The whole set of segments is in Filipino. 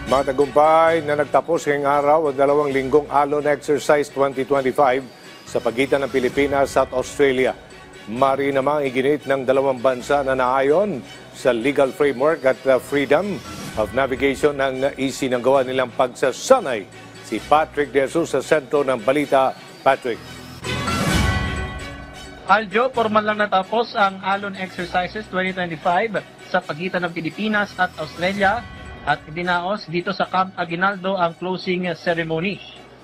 Matagumpay na nagtapos ngayong araw ang 2 linggong Alon Exercise 2025 sa pagitan ng Pilipinas at Australia. Mari namang iginit ng dalawang bansa na naayon sa legal framework at freedom of navigation ng isinagawa nilang pagsasanay. Si Patrick De Jesus sa sentro ng balita. Patrick. Aljo, formal lang natapos ang Alon Exercises 2025 sa pagitan ng Pilipinas at Australia at idinaos dito sa Camp Aguinaldo ang closing ceremony.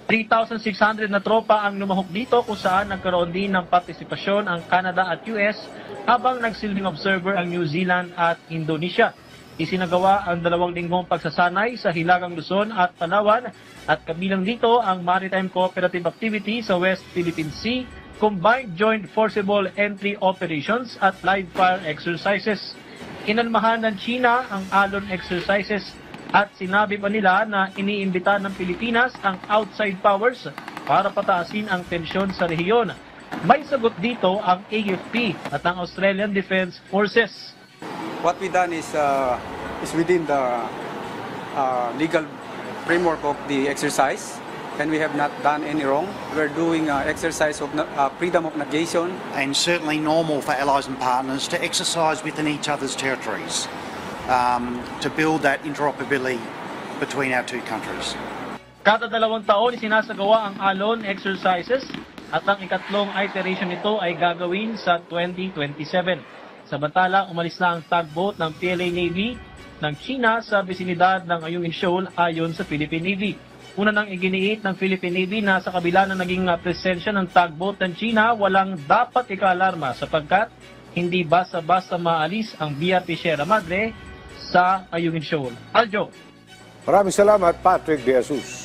3,600 na tropa ang lumahok dito kung saan nagkaroon din ng partisipasyon ang Canada at US habang nagsilbing observer ang New Zealand at Indonesia. Isinagawa ang 2 linggong pagsasanay sa Hilagang Luzon at Palawan at kabilang dito ang Maritime Cooperative Activity sa West Philippine Sea, Combined Joint Forcible Entry Operations at live fire exercises. Inalmahan ng China ang Alon Exercises at sinabi pa nila na iniimbita ng Pilipinas ang outside powers para pataasin ang tensyon sa rehiyon. May sagot dito ang AFP at ang Australian Defence Forces. What we done is within the legal framework of the exercise, and we have not done any wrong. We're doing exercise of freedom of navigation. And certainly normal for allies and partners to exercise within each other's territories to build that interoperability between our two countries. Kada 2 taon sinasagawa ang Alon Exercises at ang ikatlong iteration nito ay gagawin sa 2027. Samantala, umalis na ang tugboat ng PLA Navy ng China sa bisinidad ng Ayungin Shoal ayon sa Philippine Navy. Una nang iginiit ng Philippine Navy na sa kabila ng naging presensya ng tugboat ng China, walang dapat ikaalarma sapagkat hindi basta-basta maalis ang BRP Sierra Madre sa Ayungin Shoal. Aljo. Maraming salamat, Patrick De Jesus.